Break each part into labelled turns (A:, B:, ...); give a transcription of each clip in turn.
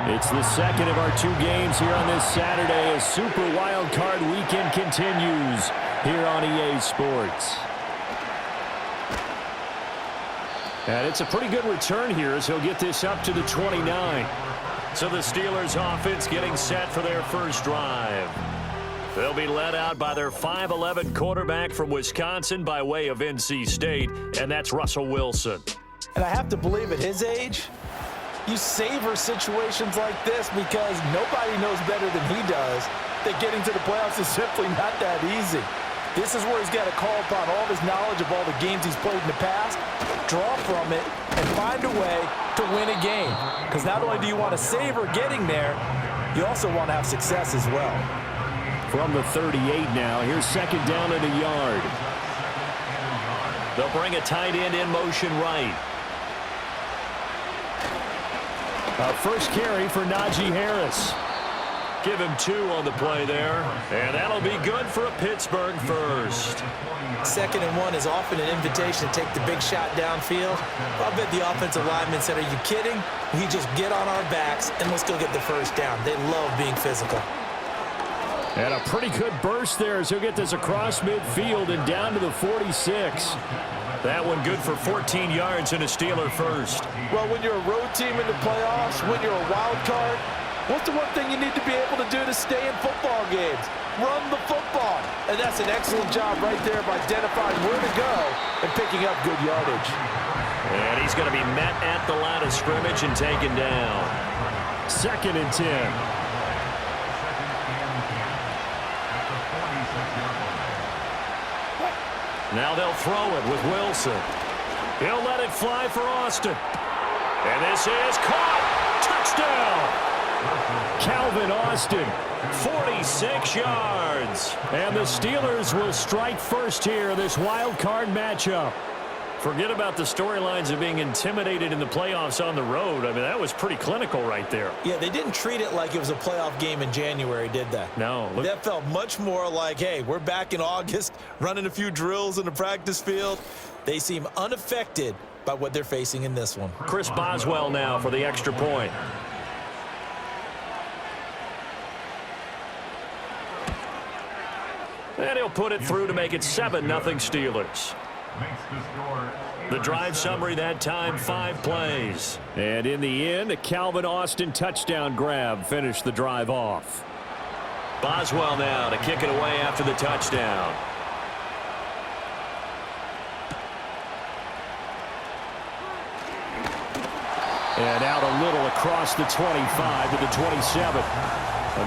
A: It's the second of our 2 games here on this Saturday as Super Wild Card Weekend continues here on EA Sports. And it's a pretty good return here as he'll get this up to the 29. So the Steelers offense getting set for their first drive. They'll be led out by their 5'11" quarterback from Wisconsin by way of NC State, and that's Russell Wilson.
B: And I have to believe at his age, you savor situations like this because nobody knows better than he does that getting to the playoffs is simply not that easy. This is where he's got to call upon all of his knowledge of all the games he's played in the past, draw from it, and find a way to win a game. Because not only do you want to savor getting there, you also want to have success as well.
A: From the 38 now, here's second down and a yard. They'll bring a tight end in motion right. First carry for Najee Harris. Give him 2 on the play there. And that'll be good for a Pittsburgh first.
B: 2nd and 1 is often an invitation to take the big shot downfield. I'll bet the offensive linemen said, are you kidding? We just get on our backs and let's go get the first down. They love being physical.
A: And a pretty good burst there as he'll get this across midfield and down to the 46. That one good for 14 yards and a Steeler first.
B: Well, when you're a road team in the playoffs, when you're a wild card, what's the one thing you need to be able to do to stay in football games? Run the football. And that's an excellent job right there of identifying where to go and picking up good yardage.
A: And he's going to be met at the line of scrimmage and taken down. 2nd and 10. Now they'll throw it with Wilson. He'll let it fly for Austin. And this is caught. Touchdown. Calvin Austin, 46 yards. And the Steelers will strike first here, this wild card matchup. Forget about the storylines of being intimidated in the playoffs on the road. I mean, that was pretty clinical right there.
B: Yeah, they didn't treat it like it was a playoff game in January, did they?
A: No.
B: That felt much more like, hey, we're back in August, running a few drills in the practice field. They seem unaffected by what they're facing in this one.
A: Chris Boswell now for the extra point. And he'll put it through to make it 7-0 Steelers. The drive summary that time, 5 plays. And in the end, a Calvin Austin touchdown grab finished the drive off. Boswell now to kick it away after the touchdown. And out a little across the 25 to the 27.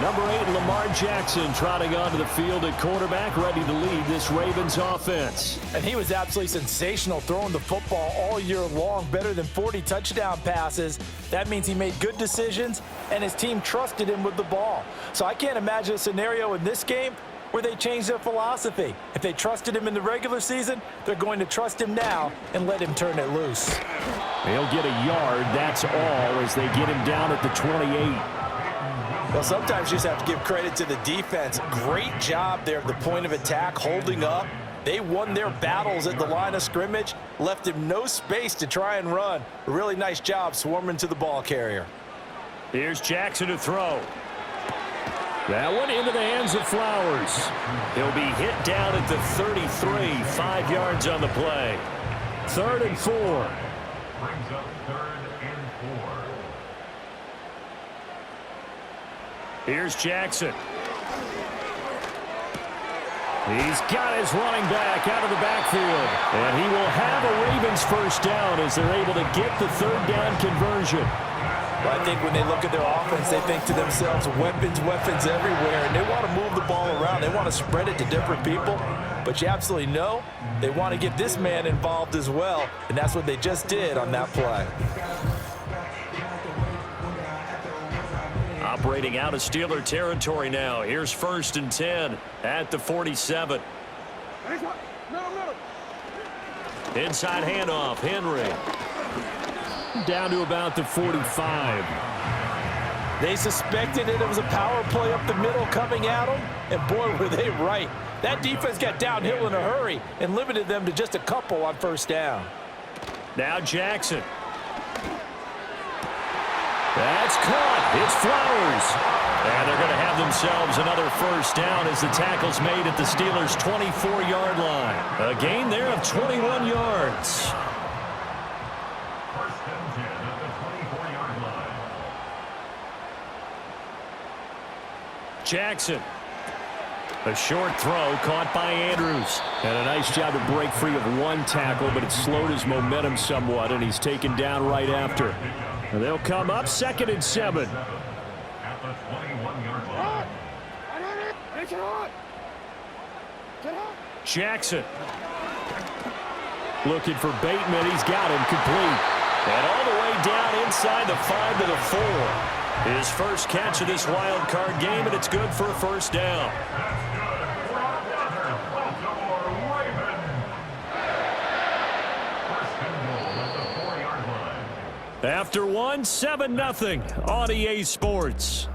A: Number 8, Lamar Jackson, trotting onto the field at quarterback, ready to lead this Ravens offense.
B: And he was absolutely sensational throwing the football all year long, better than 40 touchdown passes. That means he made good decisions, and his team trusted him with the ball. So I can't imagine a scenario in this game where they change their philosophy. If they trusted him in the regular season, they're going to trust him now and let him turn it loose.
A: He'll get a yard, that's all, as they get him down at the 28.
B: Well, sometimes you just have to give credit to the defense. Great job there at the point of attack, holding up. They won their battles at the line of scrimmage, left him no space to try and run. A really nice job swarming to the ball carrier.
A: Here's Jackson to throw. That one into the hands of Flowers. He'll be hit down at the 33, 5 yards on the play. 3rd and 4.
C: Brings up 3rd and 4.
A: Here's Jackson. He's got his running back out of the backfield. And he will have a Ravens first down as they're able to get the 3rd down conversion.
B: Well, I think when they look at their offense, they think to themselves, weapons, weapons everywhere. And they want to move the ball around. They want to spread it to different people. But you absolutely know they want to get this man involved as well. And that's what they just did on that play.
A: Operating out of Steeler territory now. Here's 1st and 10 at the 47. Inside handoff, Henry. Down to about the 45.
B: They suspected that it was a power play up the middle coming at them, and boy, were they right. That defense got downhill in a hurry and limited them to just a couple on 1st down.
A: Now Jackson. That's caught. It's Flowers. And they're going to have themselves another first down as the tackle's made at the Steelers' 24-yard line. A gain there of 21 yards.
C: First and 10 at the 24-yard line.
A: Jackson. A short throw caught by Andrews. And a nice job to break free of one tackle, but it slowed his momentum somewhat, and he's taken down right after. And they'll come up 2nd and 7.
C: At the 21-yard line.
A: Jackson. Looking for Bateman. He's got him complete. And all the way down inside the 5 to the 4. His first catch of this wild card game, and it's good for a first down. After one, 7-0 on EA Sports.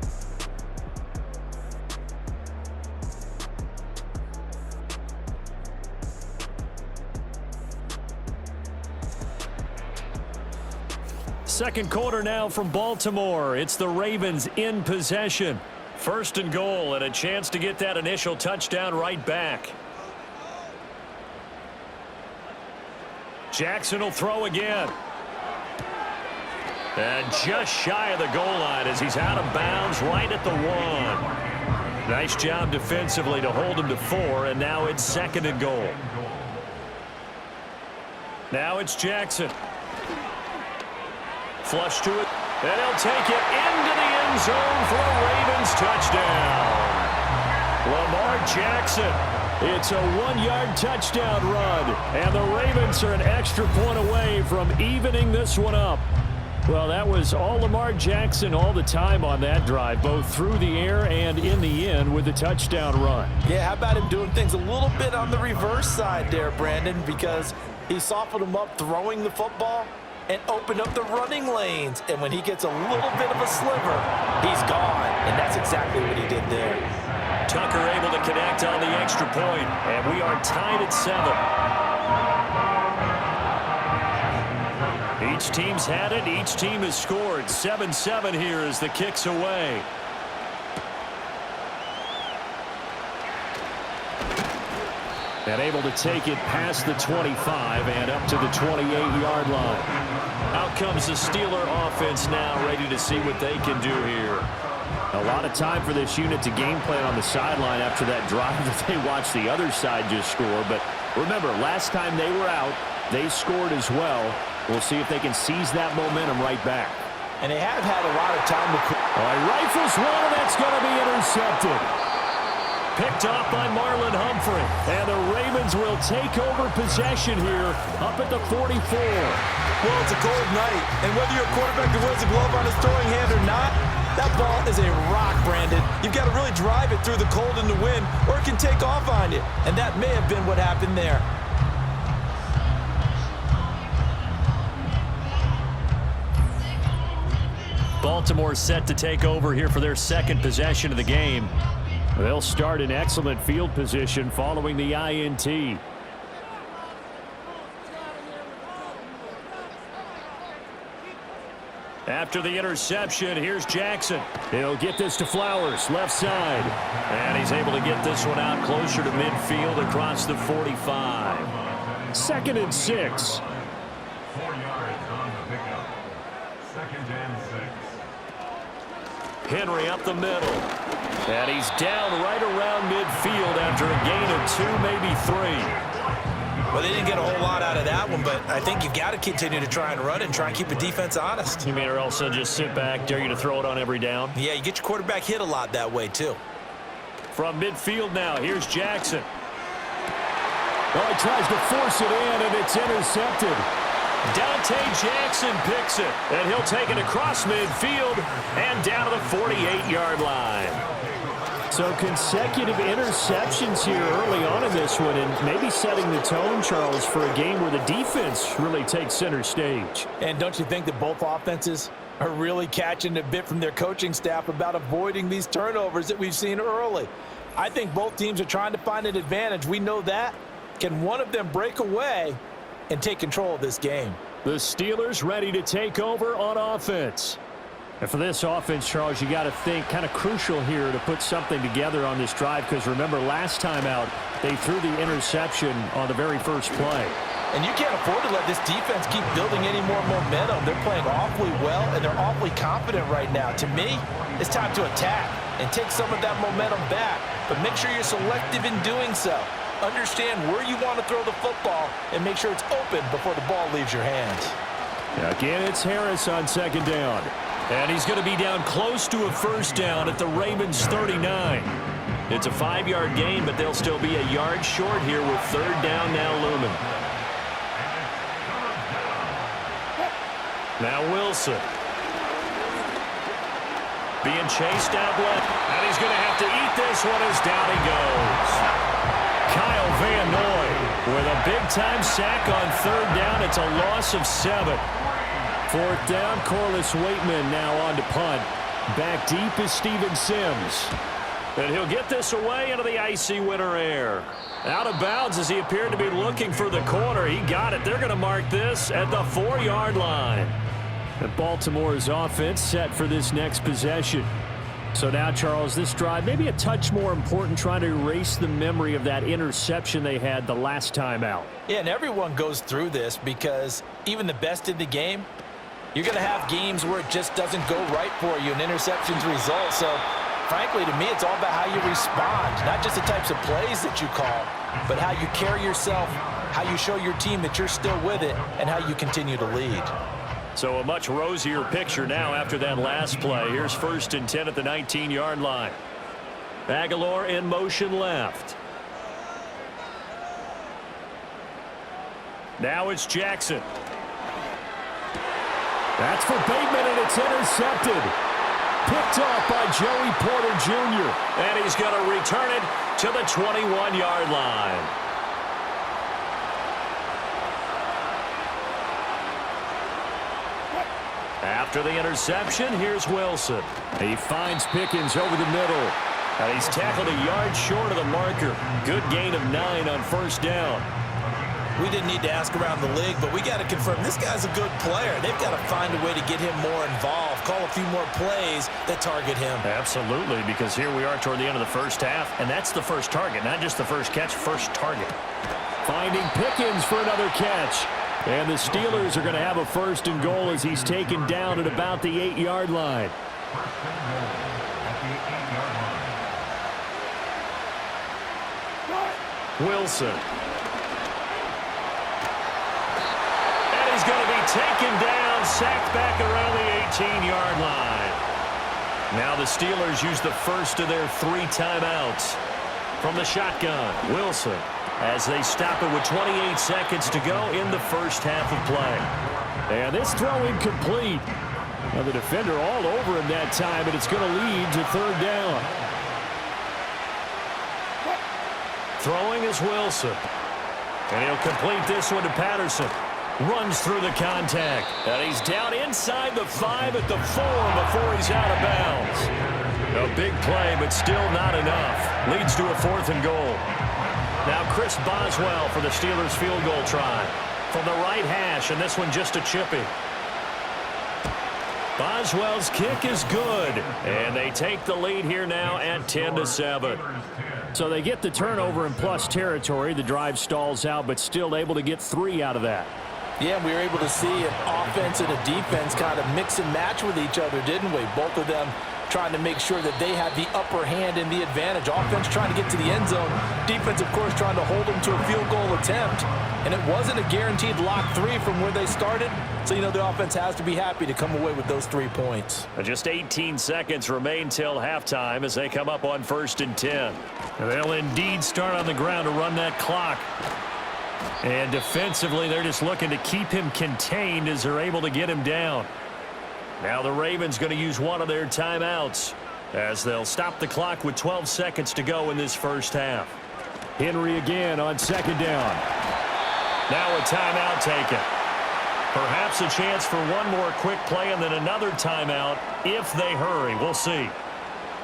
A: Second quarter now from Baltimore. It's the Ravens in possession. 1st and goal, and a chance to get that initial touchdown right back. Jackson will throw again. And just shy of the goal line as he's out of bounds right at the 1. Nice job defensively to hold him to 4, and now it's 2nd and goal. Now it's Jackson. Flush to it, and he'll take it into the end zone for a Ravens touchdown. Lamar Jackson. It's a 1-yard touchdown run, and the Ravens are an extra point away from evening this one up. Well, that was all Lamar Jackson all the time on that drive, both through the air and in the end with a touchdown run.
B: Yeah, how about him doing things a little bit on the reverse side there, Brandon, because he softened him up throwing the football and opened up the running lanes. And when he gets a little bit of a sliver, he's gone. And that's exactly what he did there.
A: Tucker able to connect on the extra point, and we are tied at 7. Each team's had it. Each team has scored. 7-7 here as the kick's away. And able to take it past the 25 and up to the 28-yard line. Out comes the Steeler offense now, ready to see what they can do here. A lot of time for this unit to game plan on the sideline after that drive that they watched the other side just score. But remember, last time they were out, they scored as well. We'll see if they can seize that momentum right back.
B: And they have had a lot of time to...
A: All right, rifles one, and that's going to be intercepted. Picked off by Marlon Humphrey. And the Ravens will take over possession here up at the 44.
B: Well, it's a cold night, and whether you're a quarterback that wears a glove on his throwing hand or not, that ball is a rock, Brandon. You've got to really drive it through the cold and the wind, or it can take off on you. And that may have been what happened there.
A: Baltimore set to take over here for their second possession of the game. They'll start in excellent field position following the INT. After the interception, here's Jackson. He'll get this to Flowers, left side. And he's able to get this one out closer to midfield across the 45. 2nd and 6.
C: 4 yards on the pickup. 2nd and 6.
A: Henry up the middle. And he's down right around midfield after a gain of 2, maybe 3.
B: Well, they didn't get a whole lot out of that one, but I think you've got to continue to try and run and try and keep the defense honest.
A: You mean or else just sit back, dare you to throw it on every down?
B: Yeah, you get your quarterback hit a lot that way, too.
A: From midfield now, here's Jackson. Well, he tries to force it in, and it's intercepted. Dante Jackson picks it, and he'll take it across midfield and down to the 48-yard line. So consecutive interceptions here early on in this one, and maybe setting the tone, Charles, for a game where the defense really takes center stage.
B: And don't you think that both offenses are really catching a bit from their coaching staff about avoiding these turnovers that we've seen early? I think both teams are trying to find an advantage. We know that. Can one of them break away and take control of this game?
A: The Steelers ready to take over on offense. And for this offense, Charles, you got to think kind of crucial here to put something together on this drive, because remember last time out they threw the interception on the very first play.
B: And you can't afford to let this defense keep building any more momentum. They're playing awfully well, and they're awfully confident right now. To me, it's time to attack and take some of that momentum back. But make sure you're selective in doing so. Understand where you want to throw the football and make sure it's open before the ball leaves your hands.
A: Again, it's Harris on second down. And he's going to be down close to a first down at the Ravens' 39. It's a 5-yard gain, but they'll still be a yard short here with third down now looming. Now Wilson. Being chased out left. And he's going to have to eat this one as down he goes. Kyle Van Noy with a big-time sack on third down. It's a loss of 7. Fourth down, Corliss Waitman now on to punt. Back deep is Steven Sims. And he'll get this away into the icy winter air. Out of bounds as he appeared to be looking for the corner. He got it. They're going to mark this at the 4-yard line. And Baltimore's offense set for this next possession. So now, Charles, this drive maybe a touch more important, trying to erase the memory of that interception they had the last time out.
B: Yeah, and everyone goes through this because even the best in the game, you're going to have games where it just doesn't go right for you, and interceptions result. So, frankly, to me, it's all about how you respond, not just the types of plays that you call, but how you carry yourself, how you show your team that you're still with it, and how you continue to lead.
A: So a much rosier picture now after that last play. Here's 1st and 10 at the 19-yard line. Aguilar in motion left. Now it's Jackson. That's for Bateman, and it's intercepted. Picked off by Joey Porter Jr. And he's going to return it to the 21-yard line. After the interception, here's Wilson. He finds Pickens over the middle. And he's tackled a yard short of the marker. Good gain of 9 on first down.
B: We didn't need to ask around the league, but we got to confirm this guy's a good player. They've got to find a way to get him more involved, call a few more plays that target him.
A: Absolutely, because here we are toward the end of the first half, and that's the first target, not just the first catch, first target. Finding Pickens for another catch. And the Steelers are going to have a 1st and goal as he's taken down at about the 8-yard line. Wilson. And he's going to be taken down, sacked back around the 18-yard line. Now the Steelers use the first of their 3 timeouts. From the shotgun, Wilson, as they stop it with 28 seconds to go in the first half of play. And this throw incomplete. Now the defender all over him that time, and it's going to lead to third down. Throwing is Wilson. And he'll complete this one to Patterson. Runs through the contact. And he's down inside the 5 at the 4 before he's out of bounds. A big play, but still not enough. Leads to a 4th and goal. Now Chris Boswell for the Steelers field goal try. From the right hash, and this one just a chippy. Boswell's kick is good. And they take the lead here now at 10-7. So they get the turnover in plus territory. The drive stalls out, but still able to get 3 out of that.
B: Yeah, we were able to see an offense and a defense kind of mix and match with each other, didn't we? Both of them trying to make sure that they have the upper hand and the advantage. Offense trying to get to the end zone. Defense, of course, trying to hold them to a field goal attempt. And it wasn't a guaranteed lock 3 from where they started. So, you know, the offense has to be happy to come away with those 3 points.
A: Just 18 seconds remain till halftime as they come up on 1st and 10. And they'll indeed start on the ground to run that clock. And defensively, they're just looking to keep him contained as they're able to get him down. Now the Ravens going to use one of their timeouts as they'll stop the clock with 12 seconds to go in this first half. Henry again on second down. Now a timeout taken. Perhaps a chance for one more quick play and then another timeout if they hurry. We'll see.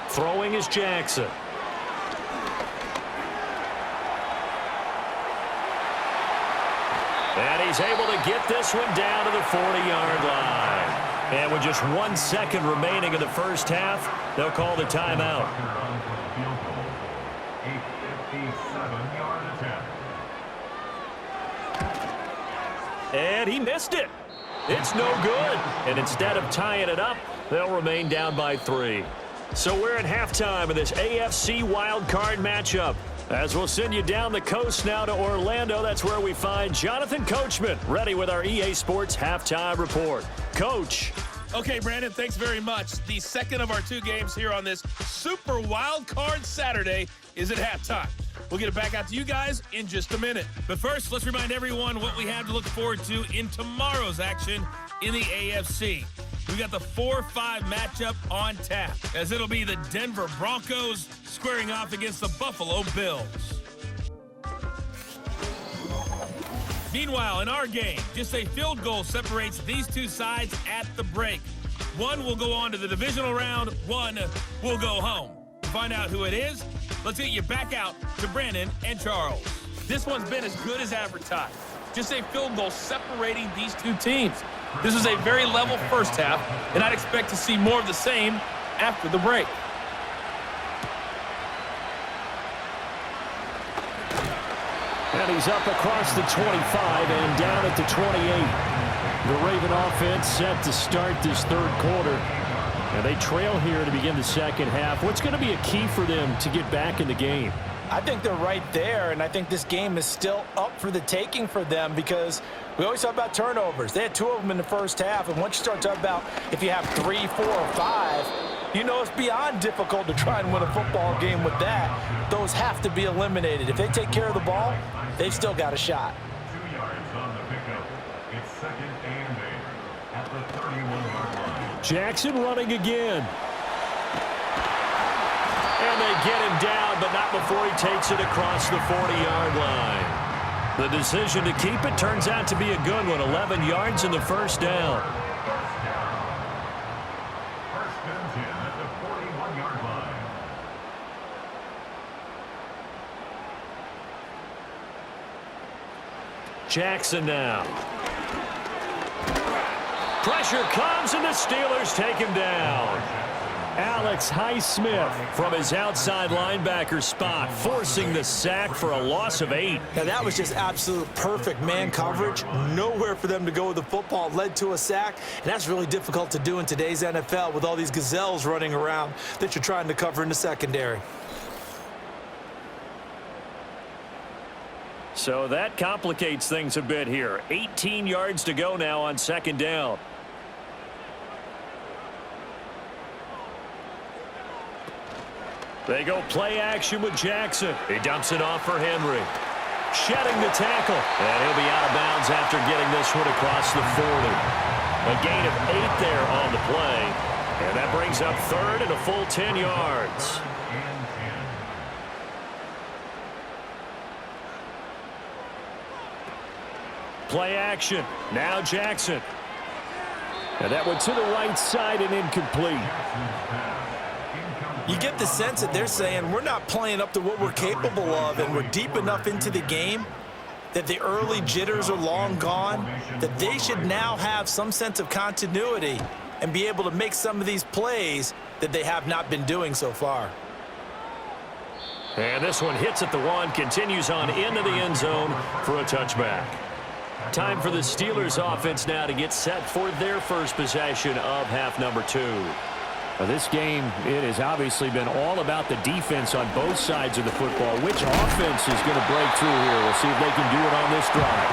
A: Throwing is Jackson. And he's able to get this one down to the 40-yard line. And with just 1 second remaining in the first half, they'll call the timeout.
C: 57-yard attempt.
A: And he missed it. It's no good. And instead of tying it up, they'll remain down by 3. So we're at halftime of this AFC wildcard matchup. As we'll send you down the coast now to Orlando, that's where we find Jonathan Coachman, ready with our EA Sports halftime report. Coach.
D: Okay, Brandon, thanks very much. The second of our 2 games here on this Super Wild Card Saturday is at halftime. We'll get it back out to you guys in just a minute. But first, let's remind everyone what we have to look forward to in tomorrow's action in the AFC. We got the 4-5 matchup on tap, as it'll be the Denver Broncos squaring off against the Buffalo Bills. Meanwhile, in our game, just a field goal separates these 2 sides at the break. One will go on to the divisional round, one will go home. To find out who it is, let's get you back out to Brandon and Charles. This one's been as good as advertised. Just a field goal separating these 2 teams. This was a very level first half, and I'd expect to see more of the same after the break.
A: And he's up across the 25 and down at the 28. The Raven offense set to start this third quarter. And they trail here to begin the second half. What's going to be a key for them to get back in the game?
B: I think they're right there, and I think this game is still up for the taking for them because we always talk about turnovers. They had 2 of them in the first half, and once you start talking about if you have 3, 4, or 5, you know it's beyond difficult to try and win a football game with that. Those have to be eliminated. If they take care of the ball, they've still got a shot.
C: 2 yards on the pickup. It's 2nd and 8 at the 31-yard line.
A: Jackson running again. And they get him down, but not before he takes it across the 40-yard line. The decision to keep it turns out to be a good one. 11 yards in the first down.
C: First and 10 at the 41-yard line.
A: Jackson now. Pressure comes, and the Steelers take him down. Alex Highsmith from his outside linebacker spot, forcing the sack for a loss of 8.
B: Now, that was just absolute perfect man coverage. Nowhere for them to go with the football. Led to a sack, and that's really difficult to do in today's NFL with all these gazelles running around that you're trying to cover in the secondary.
A: So that complicates things a bit here. 18 yards to go now on second down. They go play action with Jackson. He dumps it off for Henry. Shedding the tackle. And he'll be out of bounds after getting this one across the 40. A gain of 8 there on the play. And that brings up third and a full 10 yards. Play action. Now Jackson. And that went to the right side and incomplete.
B: You get the sense that they're saying we're not playing up to what we're capable of, and we're deep enough into the game that the early jitters are long gone, that they should now have some sense of continuity and be able to make some of these plays that they have not been doing so far.
A: And this one hits at the 1, continues on into the end zone for a touchback. Time for the Steelers offense now to get set for their first possession of half number 2. This game, it has obviously been all about the defense on both sides of the football. Which offense is going to break through here? We'll see if they can do it on this drive.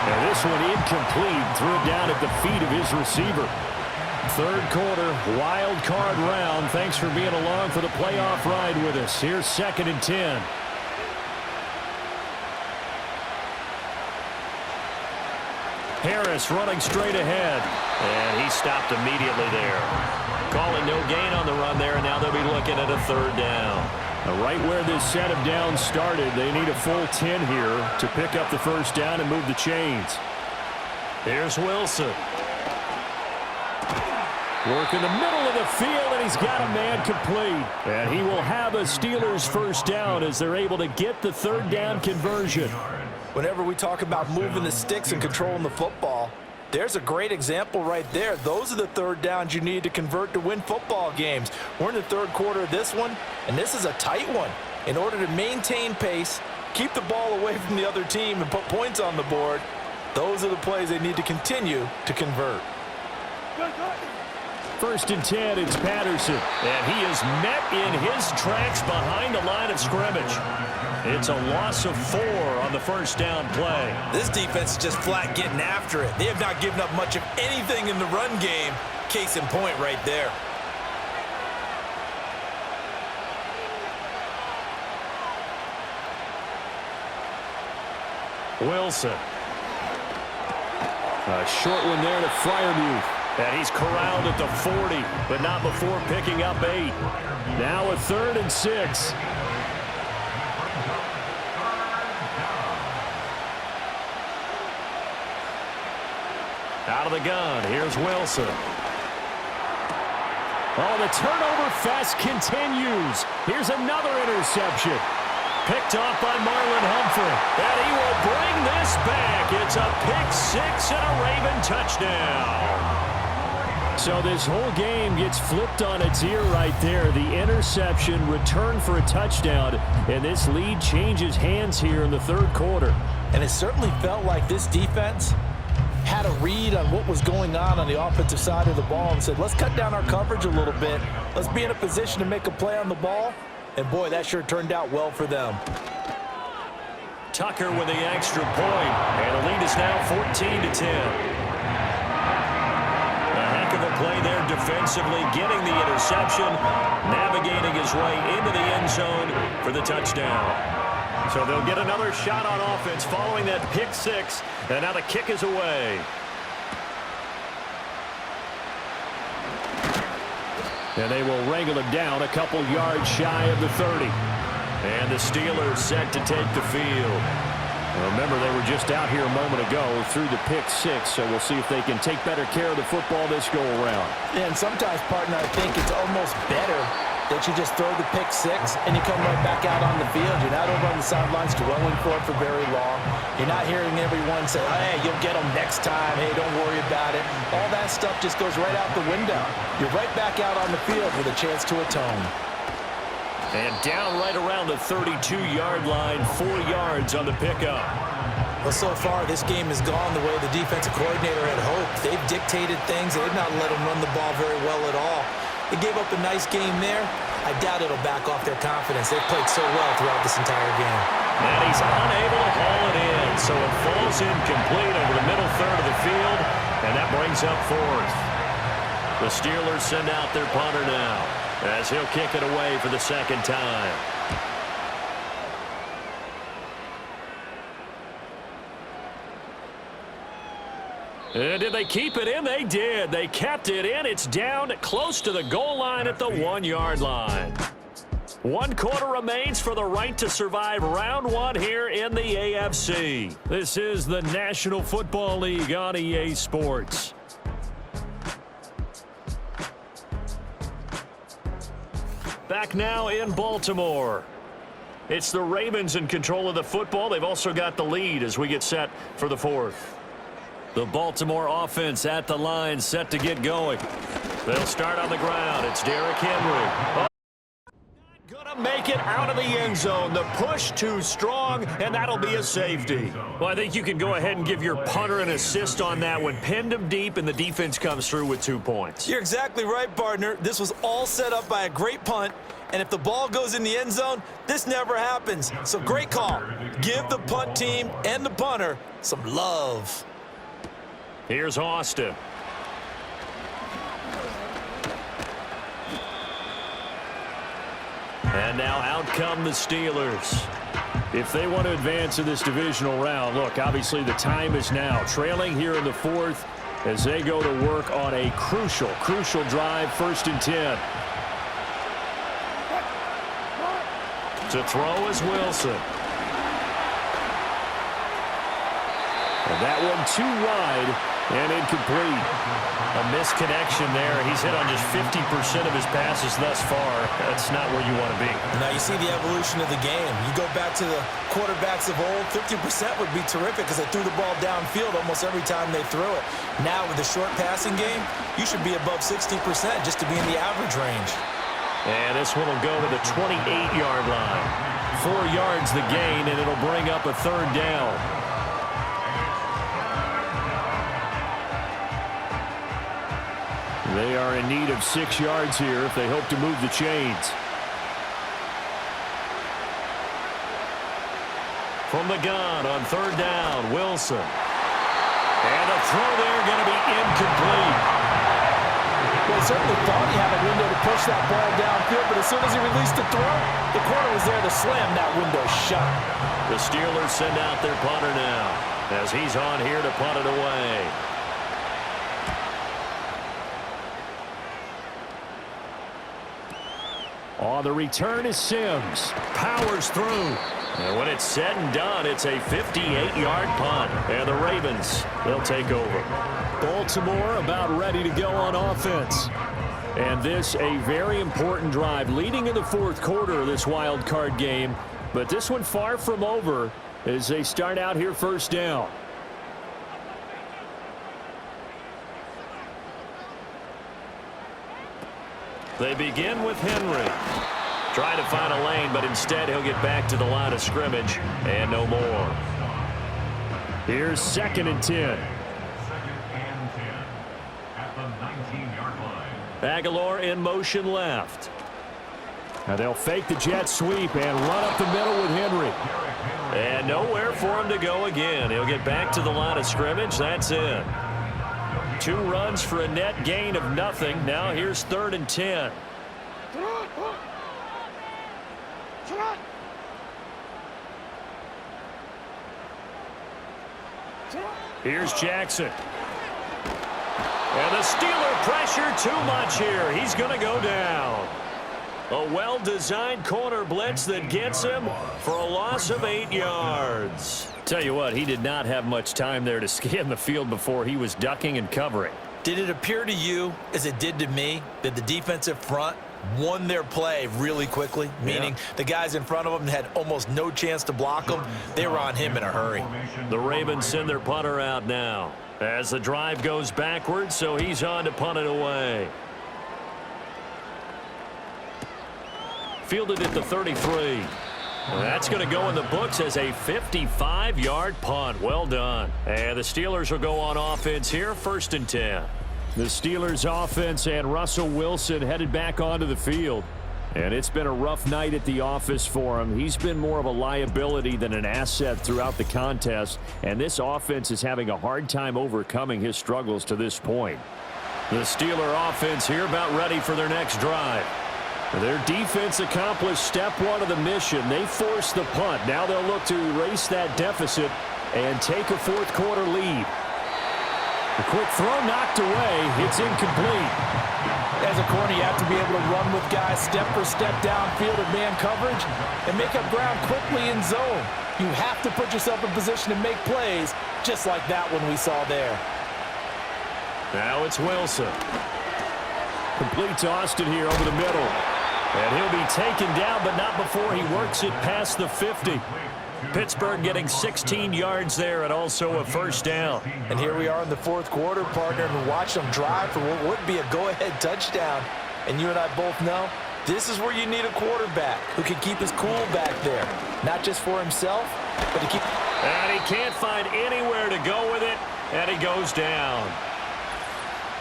A: And this one incomplete, threw it down at the feet of his receiver. Third quarter, wild card round. Thanks for being along for the playoff ride with us. Here's 2nd and 10. Harris running straight ahead. And he stopped immediately there. Calling no gain on the run there, and now they'll be looking at a third down. Right where this set of downs started, they need a full 10 here to pick up the first down and move the chains. Here's Wilson. Work in the middle of the field, and he's got a man complete. And he will have a Steelers first down as they're able to get the third down conversion.
B: Whenever we talk about moving the sticks and controlling the football, There's a great example right there. Those are the third downs you need to convert to win football games. We're in the third quarter of this one, and this is a tight one. In order to maintain pace, keep the ball away from the other team, and put points on the board, those are the plays they need to continue to convert.
A: First and 10, it's Patterson. And he is met in his tracks behind the line of scrimmage. It's a loss of 4 on the first down play.
B: This defense is just flat getting after it. They have not given up much of anything in the run game. Case in point right there.
A: Wilson. A short one there to Freiermuth. And he's corralled at the 40, but not before picking up 8. Now a 3rd and 6. Out of the gun, here's Wilson. Oh, the turnover fest continues. Here's another interception. Picked off by Marlon Humphrey. And he will bring this back. It's a pick 6 and a Raven touchdown. So this whole game gets flipped on its ear right there. The interception, return for a touchdown, and this lead changes hands here in the third quarter.
B: And it certainly felt like this defense had a read on what was going on the offensive side of the ball and said, let's cut down our coverage a little bit. Let's be in a position to make a play on the ball. And, boy, that sure turned out well for them.
A: Tucker with the extra point, and the lead is now 14-10. A heck of a play there defensively, getting the interception, navigating his way into the end zone for the touchdown. So they'll get another shot on offense following that pick 6, and now the kick is away. And they will wrangle him down a couple yards shy of the 30. And the Steelers set to take the field. Remember, they were just out here a moment ago through the pick 6, so we'll see if they can take better care of the football this go-around.
B: And sometimes, partner, I think it's almost better that you just throw the pick 6 and you come right back out on the field. You're not over on the sidelines dwelling for it for very long. You're not hearing everyone say, hey, you'll get them next time. Hey, don't worry about it. All that stuff just goes right out the window. You're right back out on the field with a chance to atone.
A: And down right around the 32-yard line, 4 yards on the pickup.
B: Well, so far, this game has gone the way the defensive coordinator had hoped. They've dictated things. They've not let them run the ball very well at all. They gave up a nice game there. I doubt it'll back off their confidence. They've played so well throughout this entire game.
A: And he's unable to haul it in, so it falls incomplete over the middle third of the field, and that brings up 4th. The Steelers send out their punter now, as he'll kick it away for the second time. And did they keep it in? They did. They kept it in. It's down close to the goal line at the 1-yard line. 1 quarter remains for the right to survive round 1 here in the AFC. This is the National Football League on EA Sports. Back now in Baltimore. It's the Ravens in control of the football. They've also got the lead as we get set for the 4th. The Baltimore offense at the line, set to get going. They'll start on the ground. It's Derrick Henry. Not gonna make it out of the end zone. The push too strong, and that'll be a safety. Well, I think you can go ahead and give your punter an assist on that one. Pinned him deep, and the defense comes through with 2 points.
B: You're exactly right, partner. This was all set up by a great punt, and if the ball goes in the end zone, this never happens. So great call. Give the punt team and the punter some love.
A: Here's Austin. And now out come the Steelers. If they want to advance in this divisional round, look, obviously the time is now. Trailing here in the 4th as they go to work on a crucial drive, 1st and 10. To throw is Wilson. And that one too wide. And incomplete. A misconnection there. He's hit on just 50% of his passes thus far. That's not where you want to be.
B: Now you see the evolution of the game. You go back to the quarterbacks of old, 50% would be terrific because they threw the ball downfield almost every time they threw it. Now with the short passing game, you should be above 60% just to be in the average range.
A: And this one will go to the 28-yard line. 4 yards the gain, and it'll bring up a third down. They are in need of 6 yards here if they hope to move the chains. From the gun on third down, Wilson. And the throw there going to be incomplete.
B: Well, he certainly thought he had a window to push that ball downfield, but as soon as he released the throw, the corner was there to slam that window shut.
A: The Steelers send out their punter now as he's on here to punt it away. On the return is Sims. Powers through. And when it's said and done, it's a 58-yard punt. And the Ravens, they'll take over. Baltimore about ready to go on offense. And this a very important drive leading in the fourth quarter of this wild card game. But this one far from over as they start out here first down. They begin with Henry. Trying to find a lane, but instead he'll get back to the line of scrimmage and no more. Here's 2nd and 10.
C: 2nd and 10 at the 19-yard line.
A: Aguilar in motion left. Now they'll fake the jet sweep and run up the middle with Henry. And nowhere for him to go again. He'll get back to the line of scrimmage. That's it. 2 runs for a net gain of nothing. Now here's 3rd and 10. Here's Jackson. And the Steeler pressure too much here. He's going to go down. A well-designed corner blitz that gets him for a loss of 8 yards. Tell you what, he did not have much time there to scan the field before he was ducking and covering.
B: Did it appear to you, as it did to me, that the defensive front won their play really quickly? Meaning the guys in front of them had almost no chance to block them. They were on him in a hurry.
A: The Ravens send their punter out now as the drive goes backwards, so he's on to punt it away. Fielded at the 33. That's going to go in the books as a 55-yard punt. Well done. And the Steelers will go on offense here, 1st and 10. The Steelers offense and Russell Wilson headed back onto the field. And it's been a rough night at the office for him. He's been more of a liability than an asset throughout the contest. And this offense is having a hard time overcoming his struggles to this point. The Steeler offense here about ready for their next drive. Their defense accomplished step 1 of the mission. They forced the punt. Now they'll look to erase that deficit and take a fourth quarter lead. The quick throw knocked away. It's incomplete.
B: As a corner, you have to be able to run with guys step for step downfield in man coverage and make up ground quickly in zone. You have to put yourself in position to make plays just like that one we saw there.
A: Now it's Wilson. Complete to Austin here over the middle. And he'll be taken down, but not before he works it past the 50. Pittsburgh getting 16 yards there and also a first down.
B: And here we are in the fourth quarter, partner, and watch them drive for what would be a go-ahead touchdown. And you and I both know this is where you need a quarterback who can keep his cool back there. Not just for himself, but to keep...
A: And he can't find anywhere to go with it, and he goes down.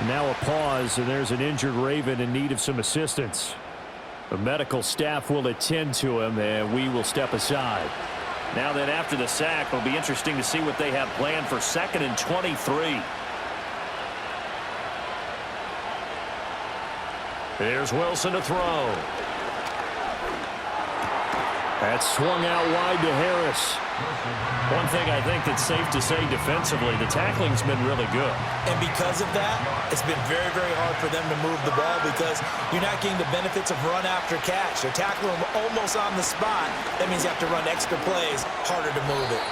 A: Now a pause, and there's an injured Raven in need of some assistance. The medical staff will attend to him, and we will step aside. Now then, after the sack, it'll be interesting to see what they have planned for 2nd and 23. Here's Wilson to throw. That's swung out wide to Harris. One thing I think that's safe to say defensively, the tackling's been really good.
B: And because of that, it's been very, very hard for them to move the ball because you're not getting the benefits of run after catch. They're tackling them almost on the spot. That means you have to run extra plays, harder to move it.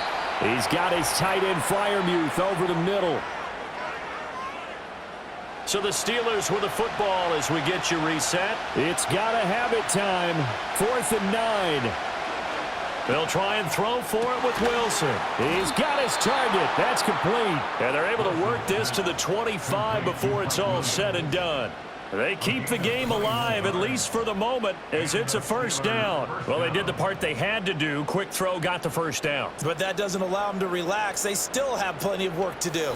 A: He's got his tight end Fryermuth over the middle. So the Steelers with the football as we get you reset.
E: It's got to have it time. 4th and 9.
A: They'll try and throw for it with Wilson.
E: He's got his target. That's complete.
A: And they're able to work this to the 25 before it's all said and done. They keep the game alive, at least for the moment, as it's a first down. Well, they did the part they had to do. Quick throw got the first down.
B: But that doesn't allow them to relax. They still have plenty of work to do.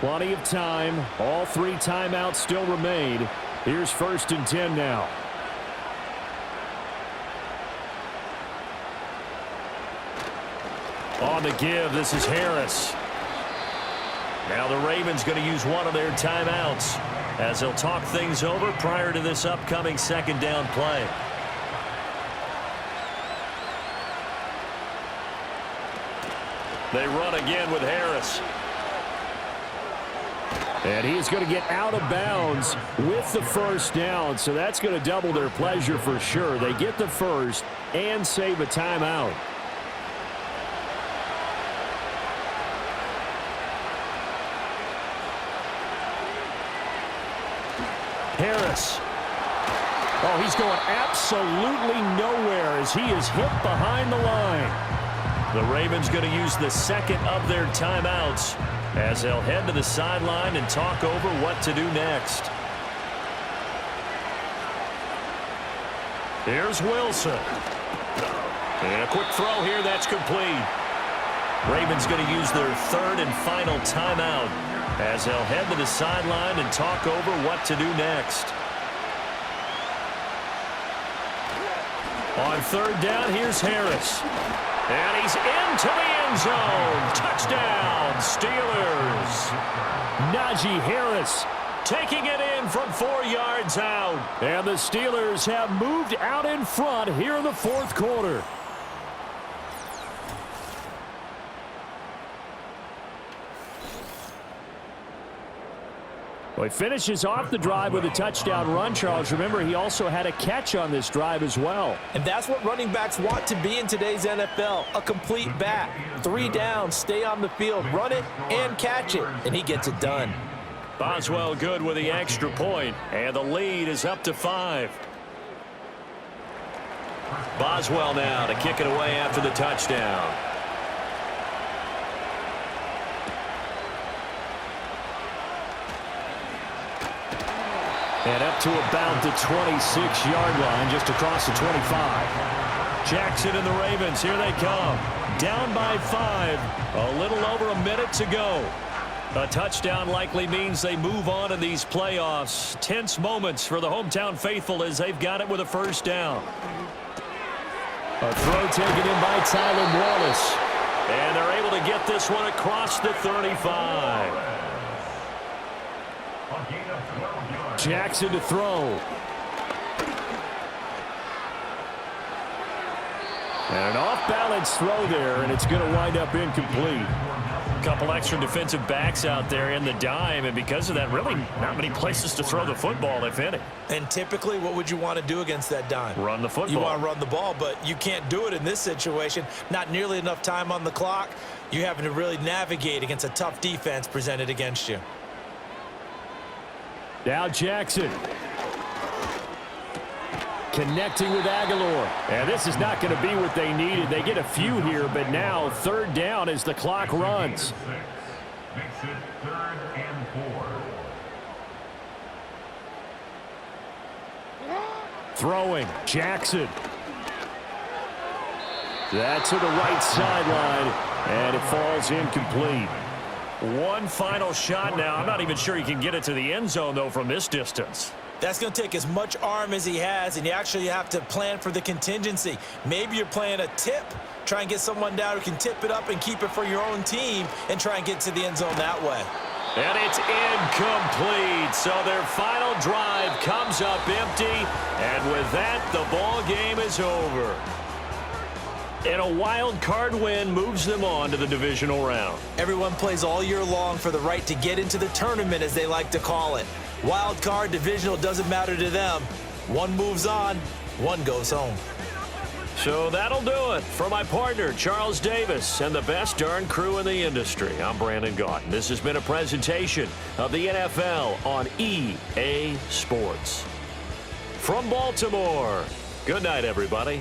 E: Plenty of time. All 3 timeouts still remain. Here's 1st and 10 now.
A: On the give, this is Harris. Now the Ravens going to use one of their timeouts as they'll talk things over prior to this upcoming 2nd down play. They run again with Harris.
E: And he's going to get out of bounds with the first down, so that's going to double their pleasure for sure. They get the first and save a timeout. Harris. Oh, he's going absolutely nowhere as he is hit behind the line.
A: The Ravens going to use the 2nd of their timeouts as they'll head to the sideline and talk over what to do next. Here's Wilson. And a quick throw here, that's complete. Ravens going to use their 3rd and final timeout as they'll head to the sideline and talk over what to do next. On 3rd down, here's Harris. And he's into the end zone. Touchdown, Steelers.
E: Najee Harris
A: taking it in from 4 yards out.
E: And the Steelers have moved out in front here in the 4th quarter. Well, he finishes off the drive with a touchdown run, Charles. Remember, he also had a catch on this drive as well.
B: And that's what running backs want to be in today's NFL, a complete back. 3 downs, stay on the field, run it, and catch it. And he gets it done.
A: Boswell good with the extra point, and the lead is up to 5. Boswell now to kick it away after the touchdown.
E: And up to about the 26-yard line, just across the 25.
A: Jackson and the Ravens, here they come. Down by 5, a little over a minute to go. A touchdown likely means they move on in these playoffs. Tense moments for the hometown faithful as they've got it with a first down.
E: A throw taken in by Tyler Wallace.
A: And they're able to get this one across the 35.
E: Jackson to throw. And an off-balance throw there, and it's going to wind up incomplete.
A: A couple extra defensive backs out there in the dime, and because of that, really not many places to throw the football, if any.
B: And typically, what would you want to do against that dime?
A: Run the football.
B: You want to run the ball, but you can't do it in this situation. Not nearly enough time on the clock. You're having to really navigate against a tough defense presented against you.
E: Now Jackson. Connecting with Aguilar. And this is not going to be what they needed. They get a few here, but now 3rd down as the clock runs.
C: Makes it 3rd and 4.
E: Throwing. Jackson. That's to the right sideline, and it falls incomplete.
A: One final shot now. I'm not even sure he can get it to the end zone, though, from this distance.
B: That's going to take as much arm as he has, and you actually have to plan for the contingency. Maybe you're playing a tip. Try and get someone down who can tip it up and keep it for your own team and try and get to the end zone that way.
A: And it's incomplete. So their final drive comes up empty. And with that, the ball game is over. And a wild card win moves them on to the divisional round.
B: Everyone plays all year long for the right to get into the tournament, as they like to call it. Wild card, divisional, doesn't matter to them. One moves on, one goes home.
A: So that'll do it. For my partner, Charles Davis, and the best darn crew in the industry, I'm Brandon Gaudin. This has been a presentation of the NFL on EA Sports. From Baltimore, good night, everybody.